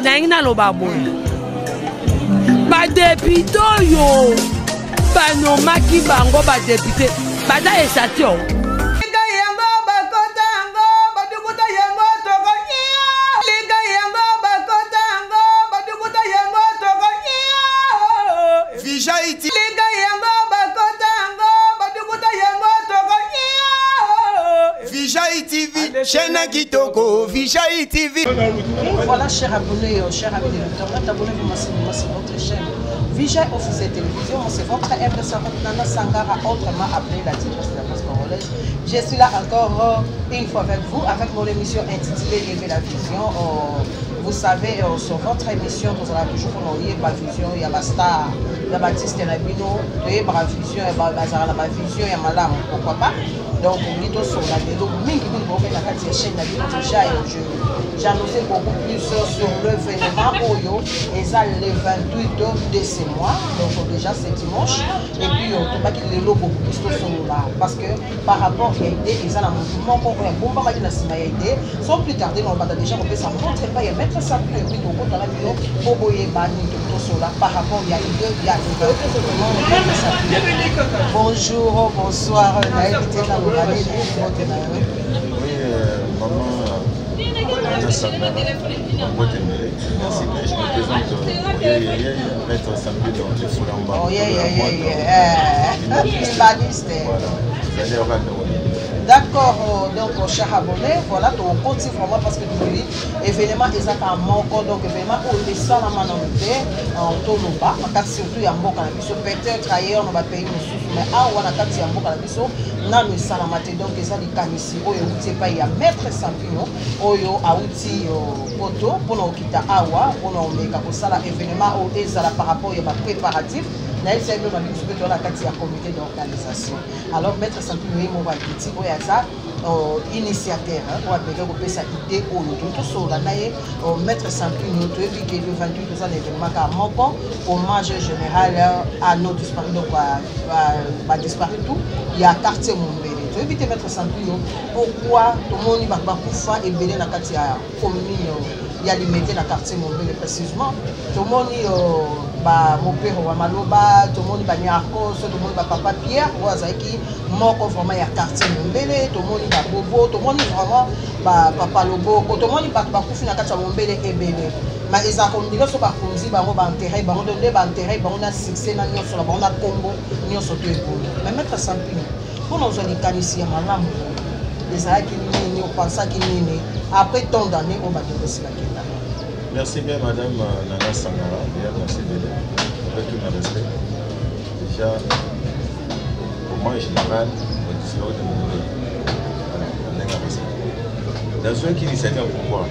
Naina lo baboy. Ba député yo. Ba no maki bango ba député. Ba da esatio. Chaîne Kitoko, Vijay TV. Voilà, chers abonnés, chers amis de l'Internet, abonnez-vous massivement sur votre chaîne Vijay Officiel Télévision. C'est votre M250 Nana Sangara, autrement appelée la tigresse de la France congolaise. Je suis là encore une fois avec vous, avec mon émission intitulée Aimer la vision. Vous savez, sur votre émission, vous allez toujours honorer ma vision, il y a ma star, il y a Baptiste Nabino, il y a ma vision, il y a ma vision, il y a ma lame, pourquoi pas. Donc, on dit sur la vidéo, la chaîne déjà, j'annonçais beaucoup plus sur l'événement Oyo, et ça le 28 de ce mois, donc déjà c'est dimanche, et puis on ne peut pas qu'il le beaucoup plus sur là, parce que par rapport à l'idée, ils ont un mouvement qu'on a un bon pas de la sans plus tarder, on va déjà on peut s'en montrer pas, il y a mettre ça plus et puis on va la vidéo pour boyer bani sur là, par rapport il y a deux, il y a bonjour, bonsoir, Oui, maman, merci, mais je me présente maître Sambi dans le Foulamba. Oh, voilà. D'accord, donc cher abonné, voilà, tu continues vraiment parce que tu dis événement exactement donc événement où les salles à manonité en Toloba, surtout il y a beaucoup de peut-être ailleurs on va payer mais à on a quatre il y a beaucoup de na le salamate donc ils ont des camisses où il pas il y a maître Sampino oyo a outil photo pour nous quitter awa pour nous mettre pour ça l'événement où ils ont par rapport il y a préparatif. La comité d'organisation. Alors, maître Sampino, mon ça initiateur, on va appeler ça idée au tout sur la maître Sampino, tu es que le 28 ans l'événement car mon hommage général à nos disparus, donc à disparu tout, il y a quartier Mombele. Tu es éviter maître Sampino, pourquoi tout le monde va pas et belé dans la quartier commune, il y a limité dans le quartier Mombele précisément. Tout le monde mon père wa maloba tout le monde ba nyako tout le monde ba papa Pierre wazaki moko vraiment ya quartier Mombele tout le monde ba bobo tout le monde vraiment ba papa lobo tout le monde ba kufi na kati ya Mombele ebele ma eza ko ndilo so ba kunzi ba ngo ba enterrer ba ngo donner ba enterrer ba on a succès na nyoso la ba on a combo nyoso to ebolo mais maître Sampino pour nous on kanisi ya malamu les aki ni on pensa ki nini après tant d'années on va déposer la kenda. Merci bien madame Nana Sangara, merci avec tout mon respect. Déjà, au moins général, on dit cela de mon pays. Dans un qui dit c'est pourquoi.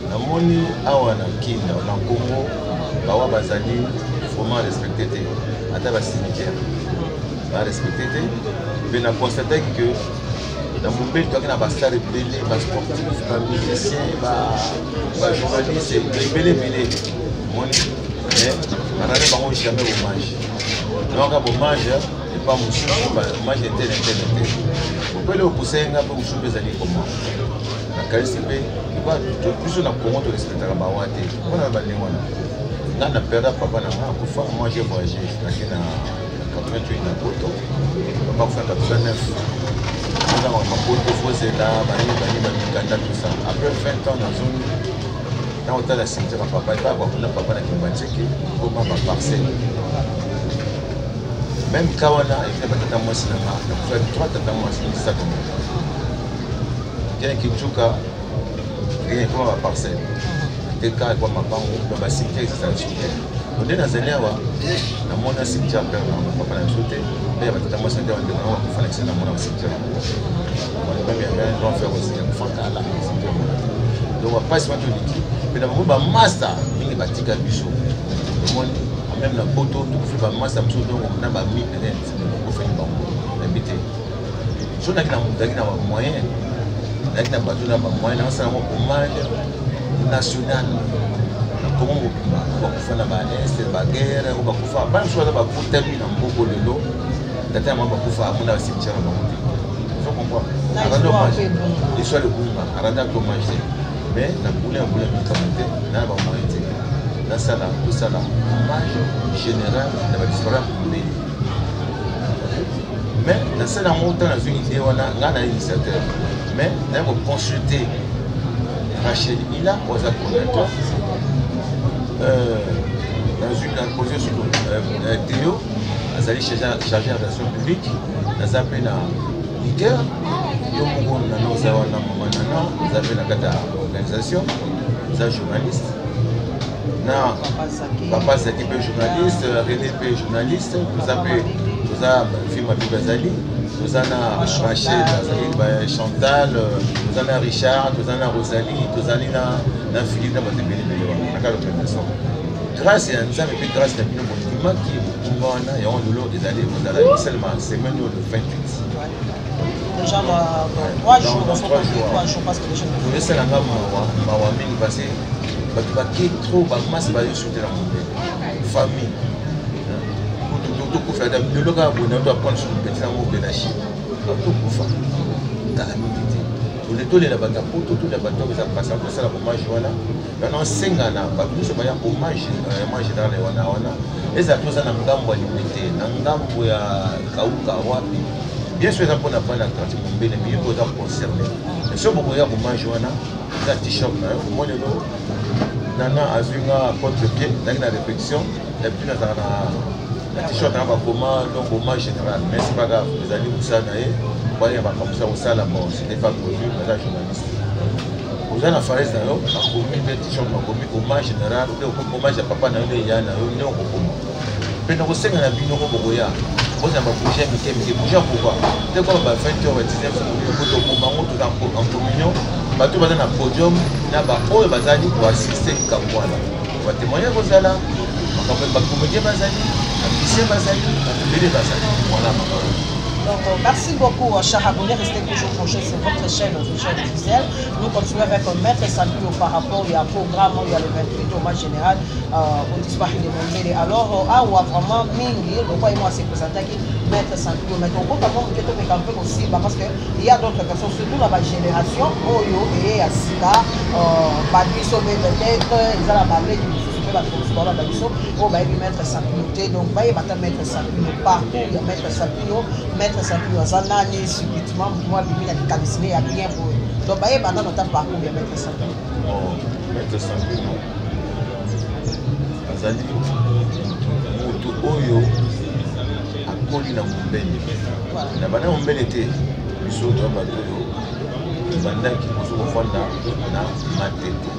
Dans mon pays, awa na Kinda, na Congo, bawa bazali, vraiment respecté. Ata ba cimetière, ba respecté. Mais on a constaté que dans mon pays, il y a des stars belés, des sportifs, des musiciens, des journalistes, des belés. Mais on n'a jamais hommage. Donc, hommage, et pas hommage tel. On peut le pousser un peu pour les années comment. La qualité, plus on a comment de respecter la baouate. On a balé. On a perdu papa, moi j'ai voyagé. En 88 na Poto, on va faire 89. On a tout ça. Après 20 ans dans zone, dans l'hôtel de la cimetière, papa, il va avoir papa qui m'a dit comment ma parcelle. Même quand on a fait un mois cinéma, on a fait 3 mois cinéma, ça comme il y a un Kinchuka, il y a ma parcelle. Des cas, il y a ma banque, il y a ma cimetière, c'est on est dans un lieu où on a un cimetière, on a sauté, il y a un cimetière, on a fait un cimetière. On va faire aussi un fantasme. Donc, on va pas se mettre au lit. Mais dans le moment, master, il y a des bijoux. Même la photo, tout le master, donc on a mis un net, on fait une banque, invité. Si on a un moyen, on a un moyen, c'est un hommage national. Comment on va faire la guerre, on va faire pas une chose, on va terminer dans beaucoup de l'eau. D'ailleurs, on va faire un cimetière. comprends. Et soit le Bouma, Arada Komage. Mais la boule, on voulait mettre en tête, n'a pas moyen. Dans ça là, tout ça là, hommage général, il va disparaître pour lui. Mais dans ça là, on a une idée, on a un initiateur. Mais on va consulter Rachel Ila, on a conducteur. Dans une position sur Théo, on a chargé de relations publiques, on a appelé un leader, on a appelé une organisation, un journaliste. Non, Papa Zaki est journaliste, René est journaliste, nous avons film Abib Bazali, nous avons Rachel, Chantal, nous avons Richard, nous avons Rosalie, nous avons Philippe, nous avons grâce à nous avons fait grâce à nous monument qui est au Ghana et on nous des années seulement semaine le 28. Déjà dans 3 jours, parce que les gens nous laissons la gamme Mawaming passer. Qui est trop masse va soutenir la famille. Tout pour faire de l'eau à vous, on doit prendre sur le petit amour de la Chine. Tout pour faire calamité. Tous les taux de la bataille, tout les bateaux, ça passe après ça, la hommage. On a 5 ans, pas plus, c'est un hommage général. Et ça, tout ça, on a un gambo à l'unité, un gambo à Kaouka, Wapi. Bien sûr, on a pas la pratique, mais il faut être concerné. Mais si on a un hommage, on a un t-shirt, on a Nana a vu un contre-pied, dans la réflexion, et puis dans la t-shirt, on va comment, donc hommage général. Mais c'est pas grave, les amis, vous savez, voyez, comme ça, au salle, c'était pas connu, mais là, journaliste. Vous avez la falaise dans l'eau, on a commis le t-shirt, on a commis hommage général, hommage à papa, on a eu Yann, on a eu mais nous sommes à la bino Bogoya. Vous avez bougé, mais bougé pourquoi? Dès qu'on va faire 20h, 19h, on en communion. Tout va dans un podium, là bas haut et bazali pour assister à Kamwana. On va témoigner aux Zala, on va comédie bazali, on lycée bazali, on va bazali. Voilà. Donc, merci beaucoup, Chahabouné. Restez toujours branchés sur votre chaîne officielle. Nous continuons avec Maître Sampio par rapport à un programme, il y a le 28 hommage général au disparu de Mondele. Alors, on a vraiment Mingi, donc moi c'est présenté qui Maître Sampio. Mais on peut vraiment un peu aussi parce qu'il y a d'autres personnes, surtout dans la génération, Oyo et Asika, Badbiso, peut-être, ils ont la balai du la transport la babiso on va mettre Sampio donc va y mettre Sampio partout il y a mettre Sampio zanani subitement moi bimina dikalisine ya bien pour donc va y bana dans ta parcours il y a mettre Sampio azali moto oyo akoli na Mombele na bana Mombele te biso to bato yo bandaki kozofanda na Matete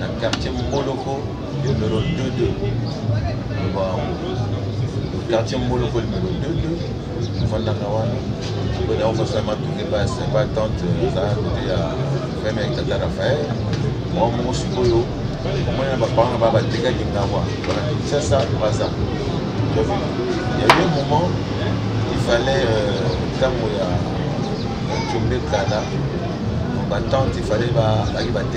na quartier Moloko numéro 22. Le quartier Moloko numéro 22. Fandakawana. On va se mettre tout les bases. C'est pas tant ça côté à faire avec Tata Raphaël. Moi mon sukoyo. Moi il y a pas parents va battre gars qui n'avoir. Voilà. C'est ça pas ça. Il y a eu un moment il fallait quand il y a Tchombe Kala. Il fallait battre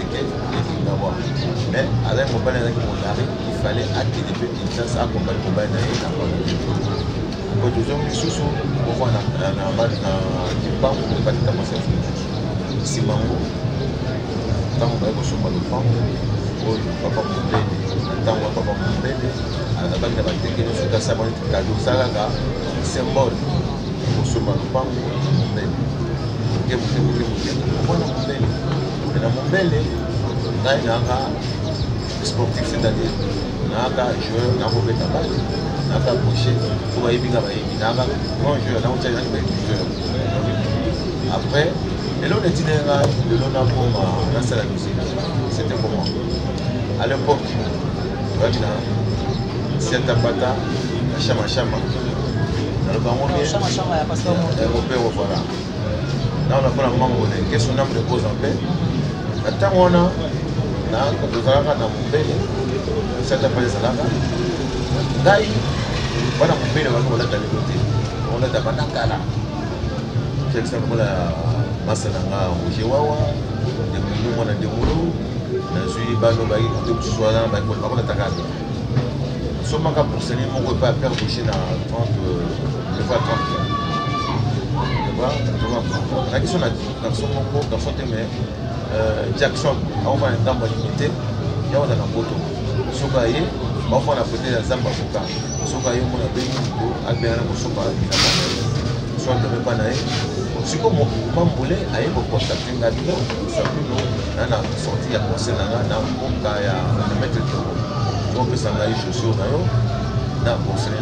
mais avec mon père il fallait activer des petites chances à accompagner mon père quand ils ont mis sous on voit un mal dans pas pour pas commencer si maman quand on va sur le pan papa mon papa mon bébé à la base de la technique sur ta savane cadeau ça là symbole pour sur le pan mon bébé na Mombele ngai nanga sportif c'est-à-dire nanga joueur na robeta balle nanga coacher pour ba yibinga ba yibi nanga bon joueur na utcha na joueur après et l'on était là de l'on a pour la salle de musique c'était comment à l'époque tu vois bien c'est tapata chama dans le banc chama ya pasteur européen voilà. Là on a fait la mango, qu'est-ce qu'on a de cause en paix. Attends, on a Mombele, c'est un peu de salade. Gaï, voilà Mombele, on a d'aller côté. On a d'Abanakala. C'est exemple la Massananga, Ojewawa, des Moulou, on a des Moulou, on a suivi Bano Baï, on a soit là, on a Takal. Seulement pour salir mon repas à perdre chez 30, 30. La question est garçon mais Jackson, on va un temps limité, il y a un photo. Sokaye, on va apporter la Zamba Foka. Sokaye, on a payé à bien la Sopa. Soit de Panaï. Si comme Mamboulé a eu beaucoup de Gabino, ça peut nous sortir à conseil dans mon cas à mettre le tour. On peut s'en aller chaussures dans le conseil.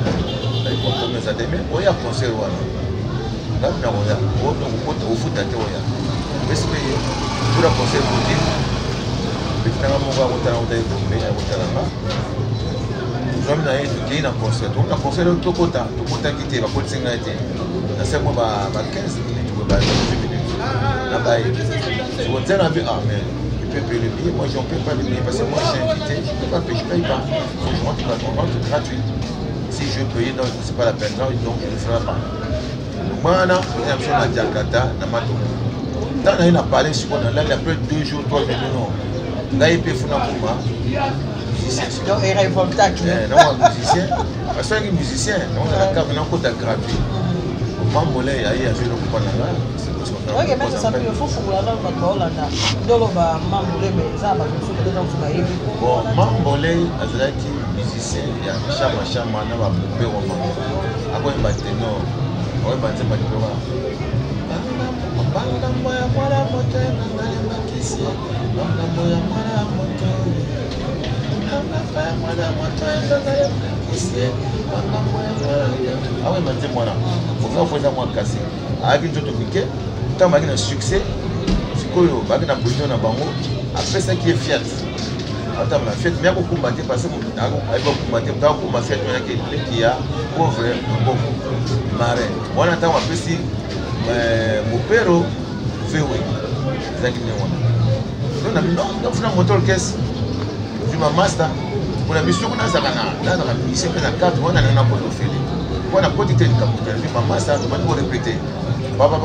Comme les adémés, on y a conseil. Là, on a au foot à Théoria. Mais c'est pour la conseil pour dire. Maintenant, on va monter en taille pour me je vais aller dans le concert. Donc, le concert de Tokota qui était, la police a été. C'est moi, 15 minutes, 18 minutes. Là-bas, je vais dire, ah, mais tu peux payer le billet. Moi, je ne peux pas le billet parce que moi, je suis invité. Je ne peux pas payer, je ne paye pas. Il faut que je rentre dans mon rentre gratuit. Si je veux payer, donc, ce n'est pas la peine, donc je ne le ferai pas. Donc, moi, là, j'ai un peu de Jakarta, dans ma tour. Quand on a parlé sur là, il y a plus de 2 jours, 3 jours, non. Là, il peut faire un moment. Donc, il révoltacle. Non, musicien. Parce que les musiciens, on a la carte, on a un côté gratuit. Mambolé, il y a joué le coup pendant. Oui, mais ça peut faut là dans votre Hollande. Donc, Mambolé, mais ça va nous faire dans ce pays. Bon, Mambolé, Azaki, musicien, il y a Chama, on va couper au moment. Après, il va tenir, on va battre ma diplôme. Ah oui, maintenant, voilà. Il faut moi casser. Avec tout piqué, tant qu'il y a un succès, c'est quoi, il y a un position dans Bango, après ça qui est fiat. Attends, la fête, mais il faut combattre parce que il faut combattre, il faut combattre qui a pauvre, marin. On attend un peu si mon père fait oui. C'est ça qui est non, on a un moteur caisse. Je m'en master. On a mis sur une azarana. Là, on a mis sur une carte, on a un apôtre fait. On a côté de capital. Je m'en master, on va répéter. Papa,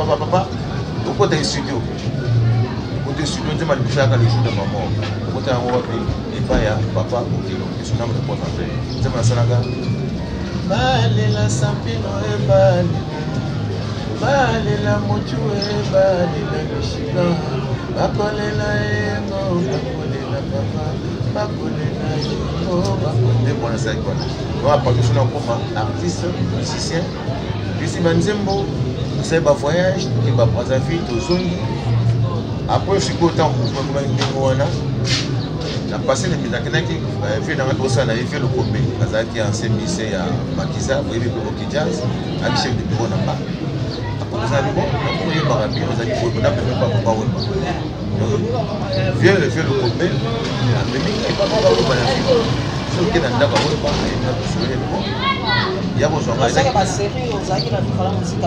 au côté du studio. Au côté du studio, je m'en dis le jour de maman. Au côté de moi, il va y avoir papa au kilo. Et son nom de pote après. Je m'en sanaga. Balela Sampino et Bali. Balela Motu et Balela Michigan. Bakolela Emo, Bakolela Papa. On va partir sur un artiste, musicien. Ici, Banzembo, c'est un voyage qui va prendre sa vie aux zones. Après, je suis content pour vous. On a passé les minutes qui fait dans la bosse, on a fait le combat. Parce qu'il y a un séminaire à Makiza, vous avez vu le jazz, avec le chef de bureau là-bas. Après, vous avez vu, on a dit qu'on n'a pas viens le faire le combat, mais il pas le ce qui est dans le il y a besoin de ça. La série, on a dit que la musique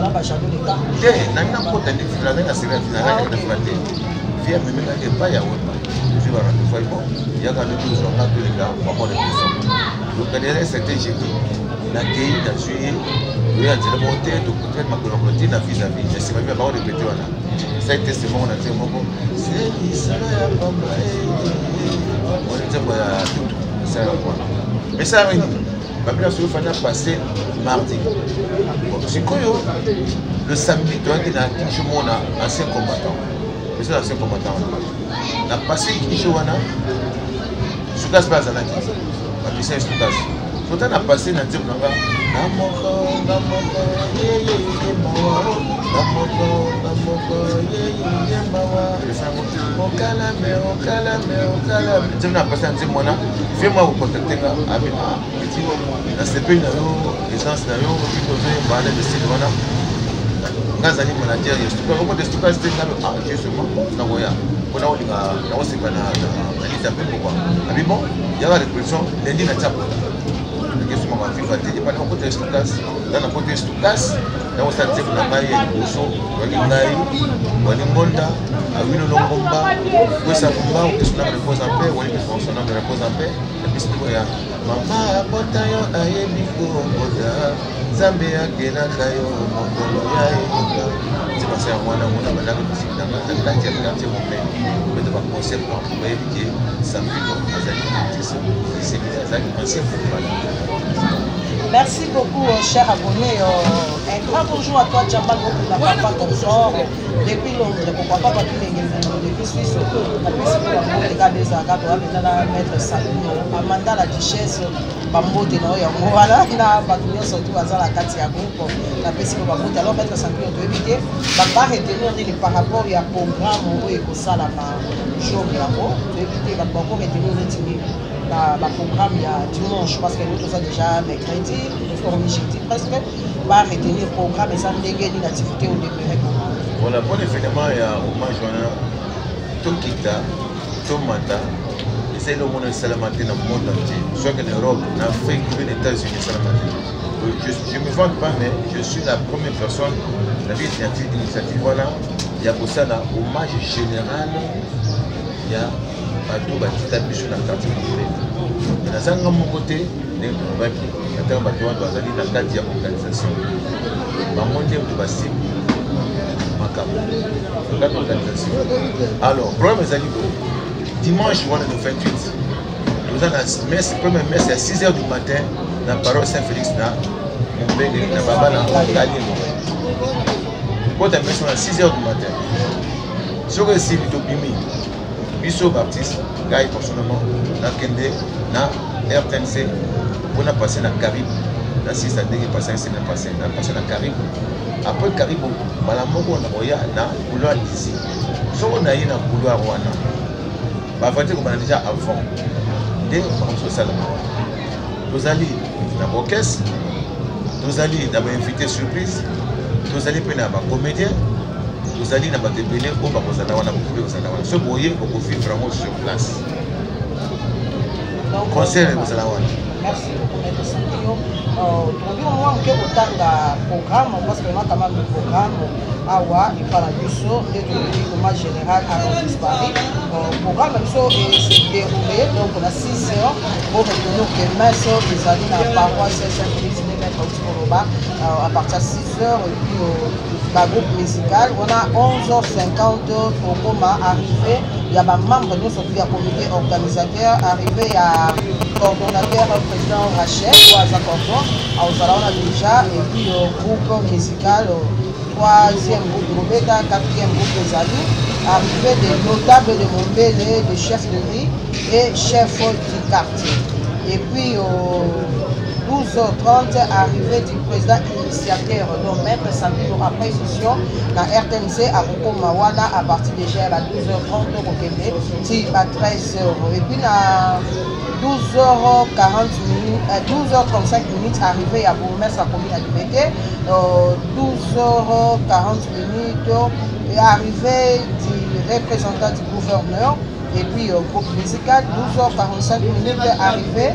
viens me mettre pas ya wema je vais rendre fois bon il y a quand même tous on a tous les gars pas mal de personnes donc il y a certains j'ai dit la pays dans juillet il y a des montées de peut-être ma colonie na vis-à-vis je sais pas bien pas répéter voilà ça a été c'est bon on a dit mon c'est ça ya pamba on était voilà tout ça quoi mais ça oui Babila se fait passer mardi c'est quoi le samedi toi qui n'a qui mon ancien combattant c'est l'ancien combattant. On a passé Kishowana, Soukas Bazanaki, ma mission est Soukas. Quand on a passé dans le type de fais-moi vous contacter avec la CP, l'essence, ngazali manager yesu kwa kwa testuka stage na justement na voya kuna ulinga na wasipa na malita pepo kwa abibo yaga repression lendi na chapo ngesu mama FIFA te pa kwa testuka na kwa testuka na wasante kuna mai uso wali ngai wali ngonda awino longomba kwesa kumba ukisuna reposa pe wali kisona reposa pe episto ya mama botayo ayebi ko boda Zambe akena kayo mokolo ya eka c'est passé à moi dans mon abandon musique dans la quartier mon père mais de pas concept pour éviter ça fait donc azali c'est ça qui ancien pour Merci beaucoup, cher abonné. Un grand bonjour à toi, Djamba, la papa consort. Depuis Londres, pourquoi pas depuis Suisse, la personne qui a des agats, maître Sabino, Amanda la duchesse, Bambo de Noya, voilà, il a battu surtout à la Katia Group, la personne qui va monter. Alors, maître Sabino, on doit éviter, par retenir par rapport à un programme où il faut ça là, jour de la mort, on doit éviter, par rapport à le programme il y a dimanche parce que nous tous déjà mercredi, nous sommes objectifs presque, va retenir le programme et ça nous dégaine une activité au début. Voilà, pour l'événement, il y a hommage à Tokita, Tomata, et c'est le monde de Salamate dans le monde entier, soit en Europe, en Afrique, ou aux États-Unis, Salamate. Je ne me vante pas, mais je suis la première personne, la vie d'initiative, voilà, il y a pour ça là, hommage général, il y a bateau batita biso na quartier complet. Na zanga mon côté, les baki, attends bateau doit aller dans la carte d'organisation. Ba monter de basi makabo. La organisation. Alors, problème est dimanche on est le 28. Nous avons la messe, première messe à 6h du matin dans paroisse Saint-Félix na mon bébé na baba na Dali. Quand la messe à 6h du matin. Sur le site de Bimi. Biso Baptiste, Gaï personnellement, na Kende, na RTNC, on a passé na Carib, na 6 années qui passé, na passé na Carib. Après Carib, malamoko on a voyé na couloir ici. Si on a eu na couloir wana, bah faut dire qu'on a déjà avant. Dès qu'on se salue, nous allons na bocaisse, nous allons na invité surprise, nous allons prendre un comédien. Vous allez dans votre début, on va vous aller ce boyer pour vous vivre vraiment sur place. Conseil vous allez avoir. Merci beaucoup, M. Santino. Aujourd'hui, on a un programme, parce que quand même le programme, Awa, il parle du saut, et du hommage général à l'Antis Paris. Le programme s'est déroulé, donc on a 6 heures pour retenir que demain, les amis dans la paroisse Saint-Félix de Maître Otikoloba, à partir de 6 heures, et puis le groupe musical, on a 11h50 au coma arrivé. Il y a des membres de notre comité organisateur arrivé à coordonnateur président Rachel ou à Zakordon, on a déjà, et puis au groupe musical, 3e groupe de Robeta, 4e groupe des amis, arrivé des notables de Montbéliard, des chefs de riz et chefs du quartier. Et puis au 12h30, arrivée du président initiateur, donc Maître Sabino après session, la RTNC à Mawana à partir déjà à 12h30 au Québec, à 13h. Et puis à 12h40 minutes, 12h35 minutes, arrivée à Bourgmestre à commune à Dubéké, 12h40 minutes, arrivée du représentant du gouverneur, et puis au groupe musical, 12h45 minutes, arrivée.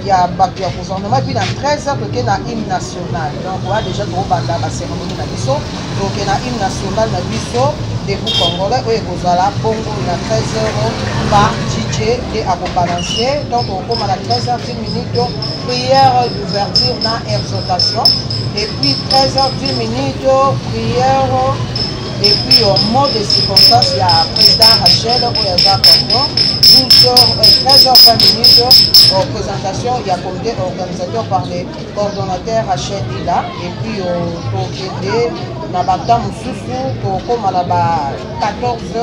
Il y a le gouvernement, et puis dans 13h, il y a une hymne nationale. Donc, on a déjà trop de la cérémonie dans l'ISO. Donc, il y a une hymne nationale dans l'ISO, des groupes congolais, où il y a Bongo, il y a 13h par DJ et à balancer. Donc, on commence à 13h10 minutes, prière d'ouverture dans exhortation. Et puis, 13h10 minutes, prière. Et puis, au mot de circonstance, il y a le président Rachel, où il y a Jacques Cordon. 13h20 minutes, présentation, il y a comité organisateur par les coordonnateurs Rachel Ila. Et puis, au Kédé, on a battu Moussoussou, comme à 14h,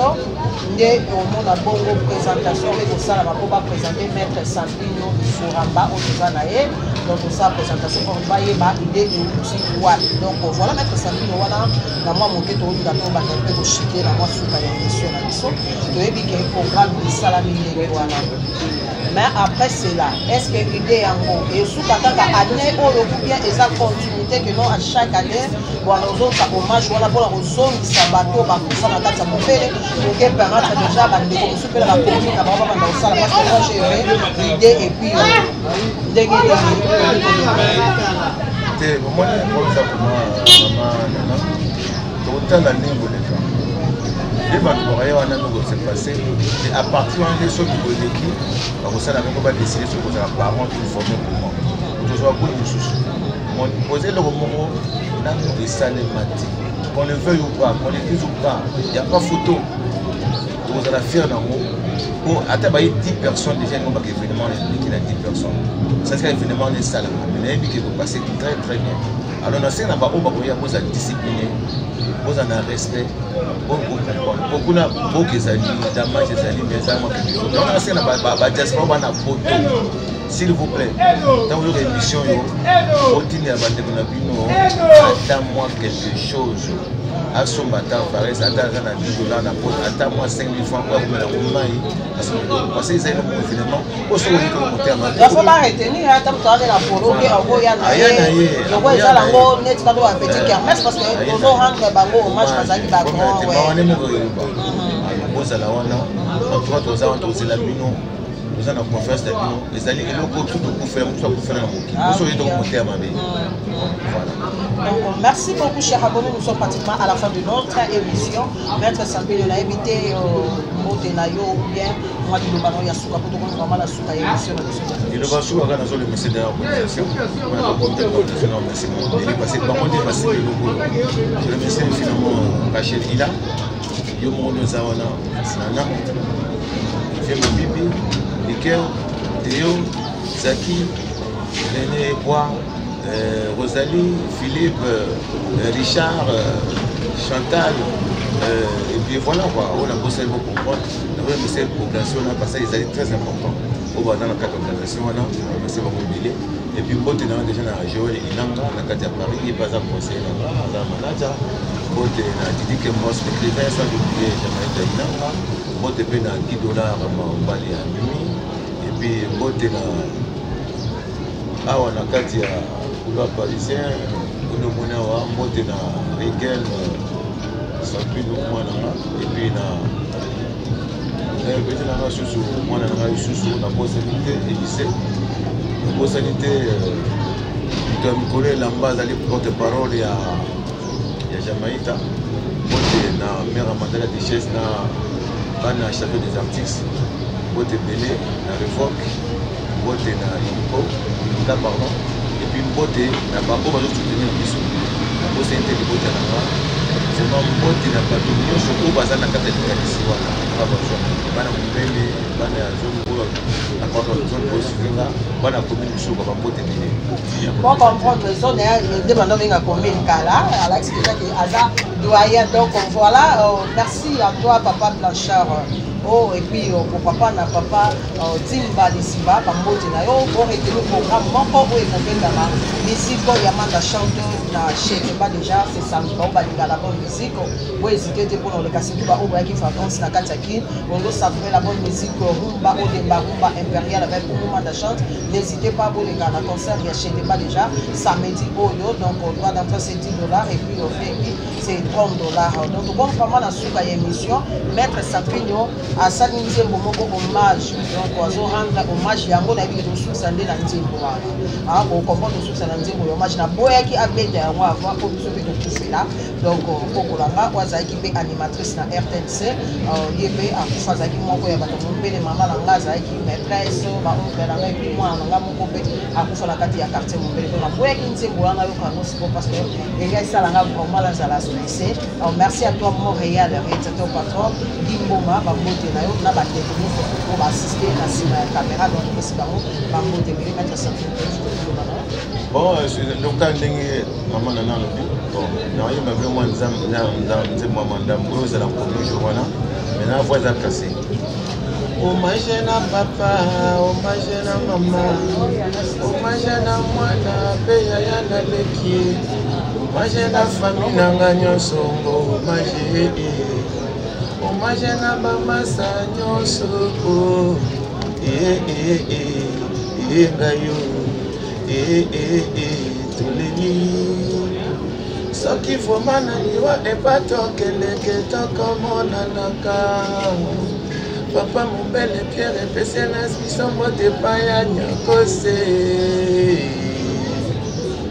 au monde a bongo présentation, et pour ça, on va présenter Maître Santino Souramba, au Tuzanae. Donc, pour ça, présentation, on va y avoir l'idée de l'outil. Donc, voilà, Maître Santino, voilà, dans moi, mon gâteau, on va un peu chiquer, dans moi, sous la émission, la mission. Tu as vu qu'il y a un programme de salami. Mais après cela, est-ce que l'idée est en gros? Et sous la année, ou bien ils ont continuité que nous, à chaque année, nous avons un hommage, pour la zone qui s'est battue, pour la carte à mon père, pour que permettre déjà de construire la commune, à parce que moi j'ai eu l'idée et puis c'est passé. Et à partir de ce niveau de l'équipe, on va décider ce que les parents qui forment pour moi. Nous avons beaucoup de choses. On posait le moment dans les salles matines. Qu'on le veuille ou pas, qu'on le dise ou pas, il n'y a pas photo. vous allez faire dans vous. Pour atteindre 10 personnes, déjà, nous avons événement qui a 10 personnes. Ça, c'est un événement de salle. Mais qui peut passer très très bien. Alors, dans ce cas-là, vous avez discipliné, vous avez un respect, vous comprendre. Beaucoup de gens qui ont des dommages, des amis, des amis. Donc, dans ce cas-là, vous avez une photo. S'il vous plaît, dans votre émission, vous tenez à attends-moi quelque chose. À son matin, attends-moi 10 $, attends-moi 5 000 francs, parce que c'est un événement. Il ne faut pas retenir, attends-toi de la photo, il y a un petit kermesse parce que nous avons rendu un hommage à Zaki Bakon. Nous avons confiance dans nous. Les alliés, merci beaucoup, chers abonnés. Nous sommes pratiquement à la fin de notre émission. Maître Sampé, on a invité Motenayo ou bien moi du Lobano Yasuka pour tout vraiment la souka émission. Il va souvent dans le monsieur de l'organisation. On a comité d'organisation, merci mon Dieu. Parce que par contre, parce que le logo, je remercie finalement Rachel Ila, Yomono Zawana, Nana, Femme Bibi. Michael, Théo, Zaki, René Bois, Rosalie, Philippe, Richard, Chantal, et puis voilà quoi, on a bossé beaucoup pour moi. On a remercié la population parce qu'ils étaient très importants. On va dans la carte d'organisation, on a remercié beaucoup de billets. Et puis, on a déjà dans Joël Inanga, dans la carte de Paris, il n'y a pas un conseil, dans la manager. On a dit que moi, c'est l'écrivain, sans oublier, Jamaïta Inanga. On a payé $10 au Bali à Mimi. Et puis, on a na kati ya couloir parisien, on a na Regal, et puis na la possibilité lycée, la possibilité de me coller la base à porte-parole et à Jamaïta, na mère Mandala de Chesse, na château des artistes, bote belé, na révoque, bote na Yoko, pardon, et puis bote na Bako va soutenir le bisou, na bosse intérêt bote na c'est ma bote na bateau, surtout basé na carte de ici, voilà, pas besoin, bana mbele, bana zone pour la zone pour suivre, bana commune sur ba bote belé. Pour comprendre les zones, demandons bien à combien de cas là, à l'expliquer que Aza doyen, donc voilà, merci à toi Papa Blanchard. Oh, et puis pour papa na papa Timba Lisiba Pambote na yo pour retenir le programme moko oyo ekobengama musique yamanda chante na cheke ba déjà c'est ça ba linga la bonne musique oyo ezike te pour le kasiki ba oyo qui vacances na kataki on doit savourer la bonne musique rumba odemba rumba impérial avec Moumanda chante n'hésitez pas pour les gars na concert ya cheke ba déjà samedi oyo donc on doit d'entrer c'est $10 et puis on fait c'est $30 donc bon vraiment na suka émission maître Sapinyo à ça nous disons beaucoup hommage donc on rendre hommage yango na biso succès ndé na nzembo wana on comprend le succès na nzembo hommage na boya ki abeda yango avoir pour biso pe tout là donc kokolanga waza ki pe animatrice na RTNC yebe akufa zaki moko ya bato mbele mama na ngaza ki maîtresse ba oncle na ngai puis moi na ngamo ko pe akufa la kati ya quartier mbele na boya ki nzembo wana yo kango siko parce que il ça la vraiment la zala stressé merci à toi Montréal réalisateur patron Dimboma ba na yo na ba technique pour assister à la caméra donc c'est pas bon de mettre ça bon donc quand ndenge maman na lobi bon na yo ba vraiment nzambe mandam ko za la premier jour wana mais na voix za cassé hommage na papa hommage na maman hommage na mwana pe ya na leki hommage na famille na nganya songo hommage hommage na mama sa nyonso ngayo tuleli soki foma na liwa epatokendeke tokomonanaka papa mobele Pierre epesi na biso mbote epai ya nyakose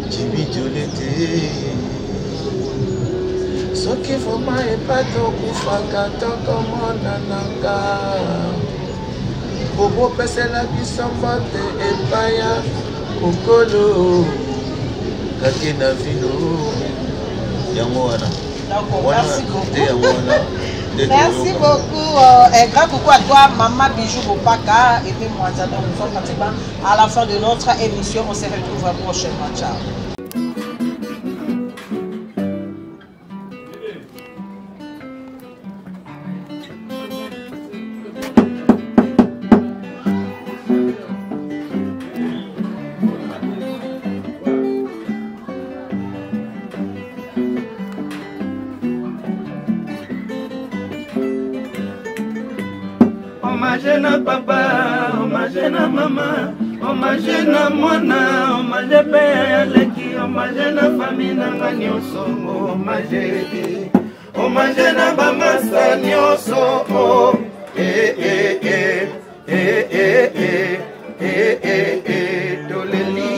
jibijolete soki foma epato kufaka tokomonanaka bobo pesela biso mbote epaya kokolo kake na vino yango wana te yango wana Merci beaucoup. Un grand coucou à toi, Maman Bijou Bopaka. Et puis moi, donc nous sommes pratiquement à la fin de notre émission. On se retrouve prochainement. Ciao. Hommage na papa, hommage na mama, hommage na mwana, hommage pe ya leki, hommage na famille na nga nyonso, hommage na bamasa nyonso, toleli.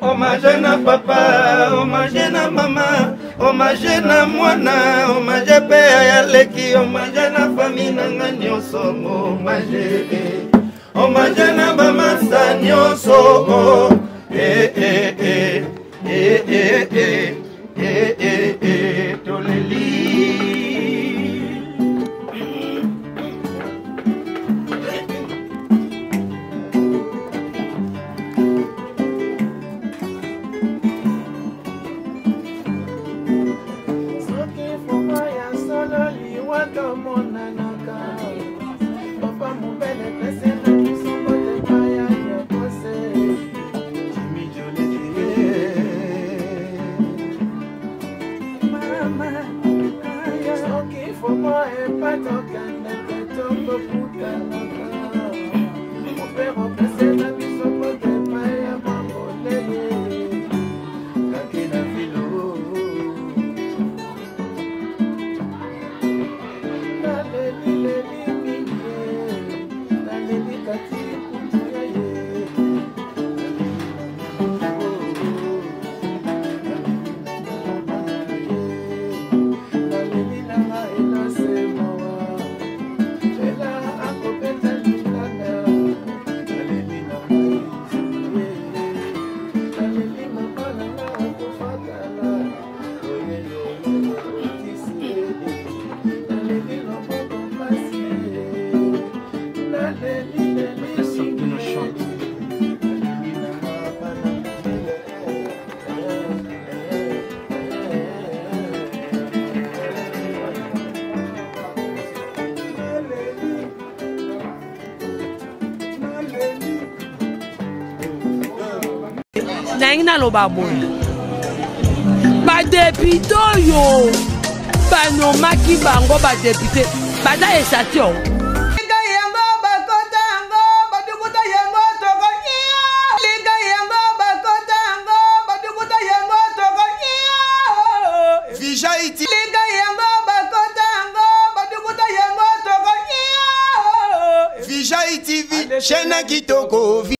Hommage na papa, hommage na mama, hommage na mwana, hommage pe ya leki, hommage na famille na nga nyonso, hommage na bamasa nyonso, toleli. Naina lo baboy. Ba député yo. Ba no maki bango ba député. Ba da esatio. Vijay TV, chaîne Kitoko.